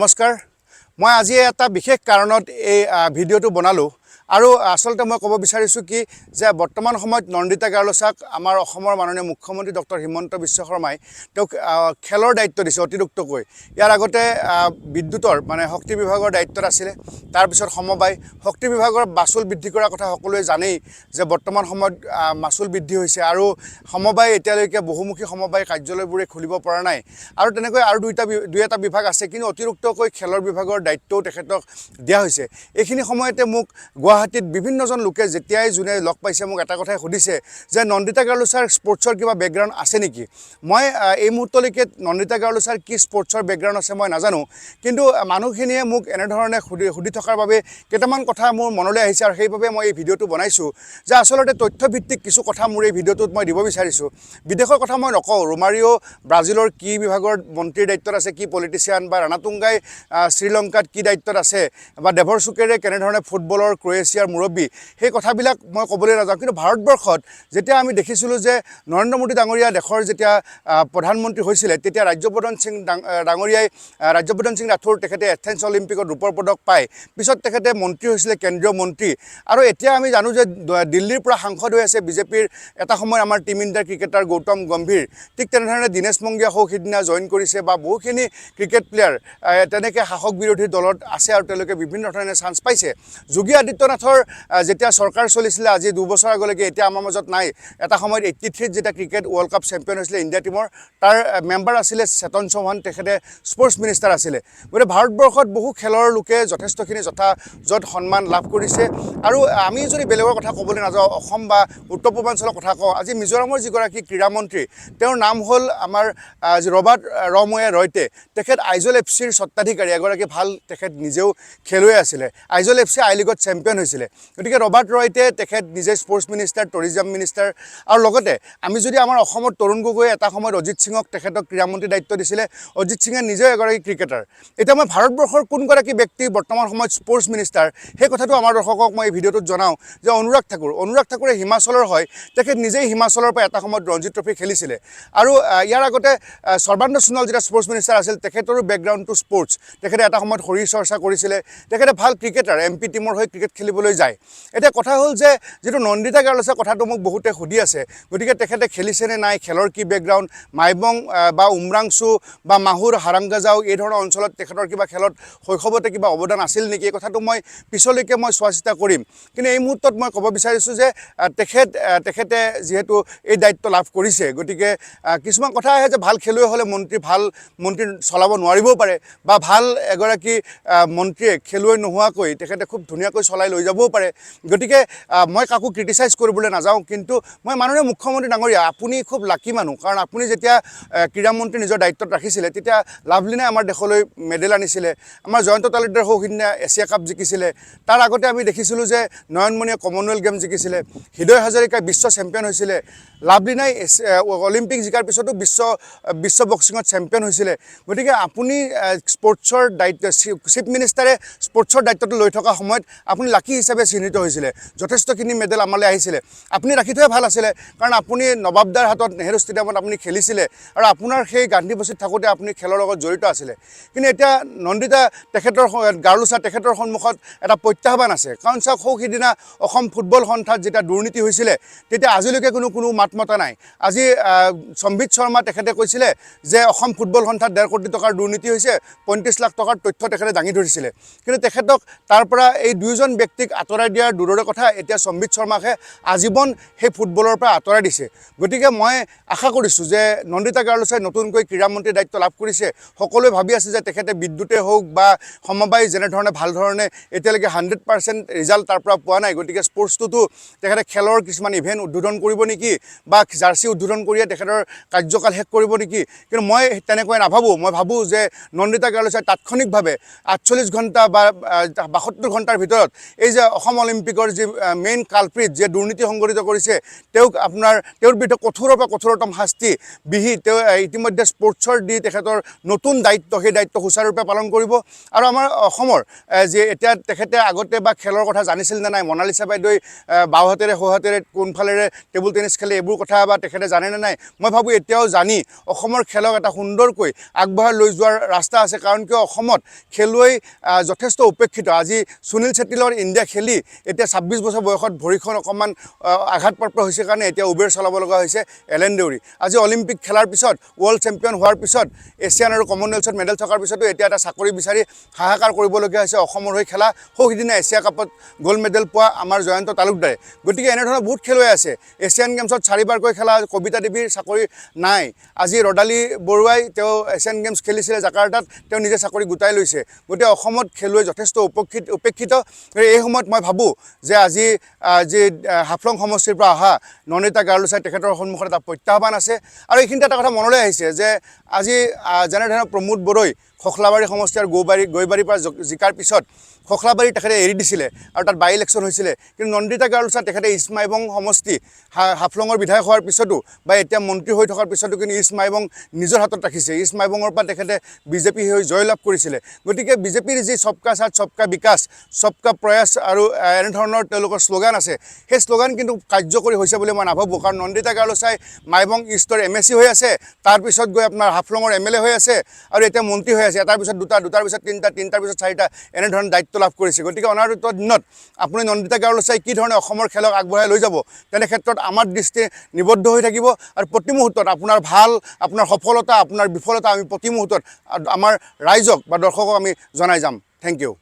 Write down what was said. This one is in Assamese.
নমস্কাৰ মই আজি এটা বিশেষ কাৰণত এই ভিডিঅ'টো বনালো আৰু আসলতে মই ক'ব বিচাৰিছো কি যে বৰ্তমান সময়ত নন্দিতা গাৰ্লছাক আমাৰ অসমৰ মাননীয় মুখ্যমন্ত্ৰী ডক্টৰ হিমন্ত বিশ্ব শৰ্মাই তেওঁক খেলৰ দায়িত্ব দিছে অতিৰিক্তকৈ ইয়াৰ আগতে বিদ্যুতৰ মানে শক্তি বিভাগৰ দায়িত্বত আছিল তাৰ পিছত সমবায় শক্তি বিভাগৰ মাচুল বৃদ্ধি কৰাৰ কথা সকলোৱে জানেই যে বৰ্তমান সময়ত মাচুল বৃদ্ধি হৈছে আৰু সমবায় এতিয়ালৈকে বহুমুখী সমবায় কাৰ্যালয়বোৰে খুলিব পৰা নাই আৰু তেনেকৈ আৰু দুই এটা বিভাগ আছে কিন্তু অতিৰিক্তকৈ খেলৰ বিভাগৰ দায়িত্বও তেখেতক দিয়া হৈছে এইখিনি সময়তে মোক গুৱাহাটীত বিভিন্নজন লোকে যেতিয়াই যোনে লগ পাইছে মোক এটা কথাই সুধিছে যে নন্দিতা গাৰ্লছাৰ স্পৰ্টছৰ কিবা বেকগ্ৰাউণ্ড আছে নেকি মই এই মুহূৰ্তলৈকে নন্দিতা গাৰ্লছাৰ কি স্পৰ্টছৰ বেকগ্ৰাউণ্ড আছে মই নাজানো কিন্তু মানুহখিনিয়ে মোক এনেধৰণে সুধি থকাৰ বাবে কেইটামান কথা মোৰ মনলৈ আহিছে আৰু সেইবাবে মই এই ভিডিঅ'টো বনাইছোঁ যে আচলতে তথ্যভিত্তিক কিছু কথা মোৰ এই ভিডিঅ'টোত মই দিব বিচাৰিছোঁ বিদেশৰ কথা মই নকওঁ ৰোমাৰিঅ' ব্ৰাজিলৰ কি বিভাগৰ মন্ত্ৰীৰ দায়িত্বত আছে কি পলিটিচিয়ান বা ৰাণাতুংগাই শ্ৰীলংকাত কি দায়িত্বত আছে বা দেৱৰ চুকেৰে কেনেধৰণে ফুটবলৰ ক্ৰ'য়েছিয়াৰ মুৰব্বী সেই কথাবিলাক মই ক'বলৈ নাযাওঁ কিন্তু ভাৰতবৰ্ষত যেতিয়া আমি দেখিছিলোঁ যে নৰেন্দ্ৰ মোদী ডাঙৰীয়া দেশৰ যেতিয়া প্ৰধানমন্ত্ৰী হৈছিলে তেতিয়া ৰাজ্যবৰ্ধন সিং ৰাথোৰ তেখেতে এথেন্স অলিম্পিকত ৰূপৰ পদক পায় পিছত তেখেতে মন্ত্ৰী হৈছিলে কেন্দ্ৰীয় মন্ত্ৰী আৰু এতিয়া আমি জানো যে দিল্লীৰ পৰা সাংসদ হৈ আছে বিজেপিৰ এটা সময় আমাৰ টিম ইণ্ডিয়াৰ ক্ৰিকেটাৰ গৌতম গম্ভীৰ ঠিক তেনেধৰণে দীনেশ মংগীয়া সৌ সিদিনা জইন কৰিছে বা বহুখিনি ক্ৰিকেট প্লেয়াৰ তেনেকৈ শাসক বিৰোধী দলত আছে আৰু তেওঁলোকে বিভিন্ন ধৰণে চান্স পাইছে যোগী আদিত্যনাথৰ যেতিয়া চৰকাৰ চলিছিলে আজি 2 বছৰ আগলৈকে এতিয়া আমাৰ মাজত নাই এটা সময়ত 83 যেতিয়া ক্ৰিকেট ৱৰ্ল্ড কাপ চেম্পিয়ন হৈছিলে ইণ্ডিয়া টিমৰ তাৰ মেম্বাৰ আছিলে চেতন চৌহান তেখেতে স্পৰ্টছ মিনিষ্টাৰ আছিলে গতিকে ভাৰতবৰ্ষত বহু খেলৰ লোকে যথেষ্টখিনি য'ত সন্মান লাভ কৰিছে আৰু আমি যদি বেলেগৰ কথা ক'বলৈ নাযাওঁ অসম বা উত্তৰ পূৰ্বাঞ্চলৰ কথা কওঁ আজি মিজোৰামৰ যিগৰাকী ক্ৰীড়া মন্ত্ৰী তেওঁৰ নাম হ'ল আমাৰ ৰবাৰ্ট ৰময়ে ৰয়টে তেখেত আইজল এফচিৰ স্বত্বাধিকাৰী এগৰাকী ভাল তেখেত নিজেও খেলুৱৈ আছিলে আইজল এফচি আই লিগত চেম্পিয়ন হৈছিলে গতিকে ৰবাৰ্ট ৰয়টে তেখেত নিজে স্পৰ্টছ মিনিষ্টাৰ টুৰিজম মিনিষ্টাৰ আৰু লগতে আমি যদি আমাৰ অসমত তৰুণ গগৈ এটা সময়ত অজিত সিঙক তেখেতক ক্ৰীড়ামন্ত্ৰী দায়িত্ব দিছিলে অজিত সিঙে নিজেও এগৰাকী ক্ৰিকেটাৰ এতিয়া মই ভাৰতবৰ্ষৰ কোনগৰাকী ব্যক্তি বৰ্তমান সময়ত স্পৰ্টছ মিনিষ্টাৰ সেই কথাটো আমাৰ দৰ্শকক মই এই ভিডিঅ'টোত জনাওঁ যে অনুৰাগ ঠাকুৰে হিমাচলৰ হয় তেখেত নিজেই হিমাচলৰ পৰা এটা সময়ত ৰঞ্জী ট্ৰফি খেলিছিলে আৰু ইয়াৰ আগতে সৰ্বানন্দ সোণোৱাল যেতিয়া স্পৰ্টছ মিনিষ্টাৰ আছিল তেখেতৰো বেকগ্ৰাউণ্ডটো স্পৰ্টছ তেখেতে এটা সময়ত শৰীৰ চৰ্চা কৰিছিলে তেখেতে ভাল ক্ৰিকেটাৰ MP টিমৰ হৈ ক্ৰিকেট খেলিবলৈ যায় এতিয়া কথা হ'ল যে যিটো নন্দিতা গাৰ্লছৰ কথাটো মোক বহুতে সুধি আছে গতিকে তেখেতে খেলিছেনে নাই খেলৰ কি বেকগ্ৰাউণ্ড মাইবং বা উমৰাংচু বা মাহুৰ হাৰাংগাজাও এই ধৰণৰ অঞ্চলত তেখেতৰ কিবা খেলত শৈশৱতে কিবা অৱদান আছিল নেকি এই কথাটো মই পিছলৈকে মই চোৱা চিতা কৰিম কিন্তু এই মুহূৰ্তত মই ক'ব বিচাৰিছোঁ যে তেখেতে যিহেতু এই দায়িত্ব লাভ কৰিছে গতিকে কিছুমান কথা আহে যে ভাল খেলুৱৈ হ'লে মন্ত্ৰী চলাব নোৱাৰিবও পাৰে বা ভাল এগৰাকী মন্ত্ৰীয়ে খেলুৱৈ নোহোৱাকৈ তেখেতে খুব ধুনীয়াকৈ চলাই লৈ যাবও পাৰে গতিকে মই কাকো ক্ৰিটিচাইজ কৰিবলৈ নাযাওঁ কিন্তু মই মাননীয় মুখ্যমন্ত্ৰী ডাঙৰীয়া আপুনি খুব লাকি মানুহ কাৰণ আপুনি যেতিয়া ক্ৰীড়ামন্ত্ৰী নিজৰ দায়িত্বত ৰাখিছিলে তেতিয়া লাভলিনাই আমাৰ দেশলৈ মেডেল আনিছিলে আমাৰ জয়ন্ত তালুকদাৰ সৌসিদিনা এছিয়া কাপ জিকিছিলে তাৰ আগতে আমি দেখিছিলোঁ যে নয়নমণিয়ে কমনৱেলথ গেম জিকিছিলে হৃদয় হাজৰিকাই বিশ্ব চেম্পিয়ন হৈছিলে লাভলিনাই অলিম্পিক জিকাৰ পিছতো বিশ্ব বক্সিঙত চেম্পিয়ন হৈছিলে গতিকে আপুনি স্পৰ্টছৰ দায়িত্ব চিফ মিনিষ্টাৰে স্পৰ্টছৰ দায়িত্বটো লৈ থকা সময়ত আপুনি লাকি হিচাপে চিহ্নিত হৈছিলে যথেষ্টখিনি মেডেল আমালৈ আহিছিলে আপুনি ৰাখি থোৱাই ভাল আছিলে কাৰণ আপুনি নবাবদাৰ হাতত নেহেৰু ষ্টেডিয়ামত আপুনি খেলিছিলে আৰু আপোনাৰ সেই গান্ধীবস্তিত থাকোঁতে আপুনি খেলৰ লগত জড়িত আছিলে কিন্তু এতিয়া নন্দিতা গাৰ্লছা তেখেতৰ সন্মুখত এটা প্ৰত্যাহ্বান আছে কাৰণ চাওক সিদিনা অসম ফুটবল সন্থাত যেতিয়া দুৰ্নীতি হৈছিলে তেতিয়া আজিলৈকে কোনো মাত মতা নাই আজি সম্বিত শৰ্মা তেখেতে কৈছিলে যে অসম ফুটবল সন্থাত 1.5 কোটি টকাৰ দুৰ্নীতি হৈছে 35 লাখ টকাৰ তথ্য তেখেতে দাঙি ধৰিছিলে কিন্তু তেখেতক তাৰ পৰা এই দুয়োজন ব্যক্তিক আঁতৰাই দিয়াৰ দূৰৰে কথা এতিয়া সম্বিত শৰ্মাকে আজীৱন সেই ফুটবলৰ পৰা আঁতৰাই দিছে গতিকে মই আশা কৰিছোঁ যে নন্দিতা গাৰ্লছাই নতুনকৈ ক্ৰীড়ামন্ত্ৰীৰ দায়িত্ব লাভ কৰিছে সকলোৱে ভাবি আছে যে তেখেতে বিদ্যুতে হওক বা সমবায় যেনেধৰণে ভাল ধৰণে এতিয়ালৈকে 100% ৰিজাল্ট তাৰ পৰা পোৱা নাই গতিকে স্পৰ্টছটোতো তেখেতে খেলৰ কিছুমান ইভেণ্ট উদ্বোধন কৰিব নেকি বা জাৰ্চি উদ্বোধন কৰিয়ে তেখেতৰ কাৰ্যকাল শেষ কৰিব নেকি কিন্তু মই তেনেকৈ নাভাবোঁ মই ভাবোঁ যে নন্দিতা গাৰ্লছাই তাৎক্ষণিকভাৱে 48 ঘণ্টা বা 72 ঘণ্টাৰ ভিতৰত এই এই যে অসম অলিম্পিকৰ যি মেইন কালপ্ৰিট যে দুৰ্নীতি সংঘটিত কৰিছে তেওঁক তেওঁৰ বিৰুদ্ধে কঠোৰৰ পৰা কঠোৰতম শাস্তি বিহি তেওঁ ইতিমধ্যে স্পৰ্টছৰ দি তেখেতৰ নতুন দায়িত্ব সেই দায়িত্ব সুচাৰুৰূপে পালন কৰিব আৰু আমাৰ অসমৰ যে এতিয়া তেখেতে আগতে বা খেলৰ কথা জানিছিল নে নাই মনালিছা বাইদেৱে বাওহাতেৰে সোঁহাতেৰে কোনফালেৰে টেবুল টেনিছ খেলে এইবোৰ কথা বা তেখেতে জানে নে নাই মই ভাবোঁ এতিয়াও জানি অসমৰ খেলক এটা সুন্দৰকৈ আগবঢ়াই লৈ যোৱাৰ ৰাস্তা আছে কাৰণ কিয় অসমত খেলুৱৈ যথেষ্ট উপেক্ষিত আজি সুনীল ছেত্ৰীৰ লগত ইণ্ডিয়া খেলি এতিয়া 26 বছৰ বয়সত ভৰিখন অকণমান আঘাতপ্ৰাপ্ত হৈছে কাৰণে এতিয়া উবেৰ চলাব লগা হৈছে এলেন দেউৰী আজি অলিম্পিক খেলাৰ পিছত ৱৰ্ল্ড চেম্পিয়ন হোৱাৰ পিছত এছিয়ান আৰু কমনৱেলথত মেডেল থকাৰ পিছতো এতিয়া এটা চাকৰি বিচাৰি হাহাকাৰ কৰিবলগীয়া হৈছে অসমৰ হৈ খেলা সিদিনা এছিয়া কাপত গ'ল্ড মেডেল পোৱা আমাৰ জয়ন্ত তালুকদাৰে গতিকে এনেধৰণৰ বহুত খেলুৱৈ আছে এছিয়ান গেমছত 4বাৰকৈ খেলা কবিতা দেৱীৰ চাকৰি নাই আজি ৰডালি বৰুৱাই তেওঁ এছিয়ান গেমছ খেলিছিলে জাকাৰ্টাত তেওঁ নিজে চাকৰি গোটাই লৈছে গতিকে অসমত খেলুৱৈ যথেষ্ট উপেক্ষিত এই সময়ত মই ভাবোঁ যে আজি যি হাফলং সমষ্টিৰ পৰা অহা নন্দিতা গাৰ্লোছাই তেখেতৰ সন্মুখত এটা প্ৰত্যাহ্বান আছে আৰু এইখিনিতে এটা কথা মনলৈ আহিছে যে আজি যেনেধৰণে প্ৰমোদ বড়োই খখলাবাৰী সমষ্টি আৰু গৈবাৰীৰ পৰা জিকাৰ পিছত খখলাবাৰী তেখেতে এৰি দিছিলে আৰু তাত বাই ইলেকশ্যন হৈছিলে কিন্তু নন্দিতা গাৰ্লোছা তেখেতে ইষ্ট মাইবং সমষ্টি হাফলঙৰ বিধায়ক হোৱাৰ পিছতো বা এতিয়া মন্ত্ৰী হৈ থকাৰ পিছতো কিন্তু ইষ্ট মাইবং নিজৰ হাতত ৰাখিছে ইষ্ট মাইবঙৰ পৰা তেখেতে বিজেপি হৈ জয়লাভ কৰিছিলে গতিকে বিজেপিৰ যি সবকা সাথ সবকা বিকাশ সবকা প্ৰয়াস আৰু এনেধৰণৰ তেওঁলোকৰ শ্লোগান আছে সেই শ্লোগান কিন্তু কাৰ্যকৰী হৈছে বুলি মই নাভাবোঁ কাৰণ নন্দিতা গাৰ্লোছাই মাইবং ইষ্টৰ MSc হৈ আছে তাৰপিছত গৈ আপোনাৰ হাফলঙৰ MLA হৈ আছে আৰু এতিয়া মন্ত্ৰী হৈ আছে এটাৰ পিছত দুটাৰ পিছত তিনিটাৰ পিছত চাৰিটা এনেধৰণৰ দায়িত্ব লাভ কৰিছে গতিকে অনাগত দিনত আপুনি নন্দিতা গাৰ্লোছাই কি ধৰণে অসমৰ খেলক আগবঢ়াই লৈ যাব তেনে ক্ষেত্ৰত আমাৰ দৃষ্টি নিবদ্ধ হৈ থাকিব আৰু প্ৰতি মুহূৰ্তত আপোনাৰ ভাল আপোনাৰ সফলতা আপোনাৰ বিফলতা আমি প্ৰতি মুহূৰ্তত আমাৰ ৰাইজক বা দৰ্শকক আমি জনাই যাম থেংক ইউ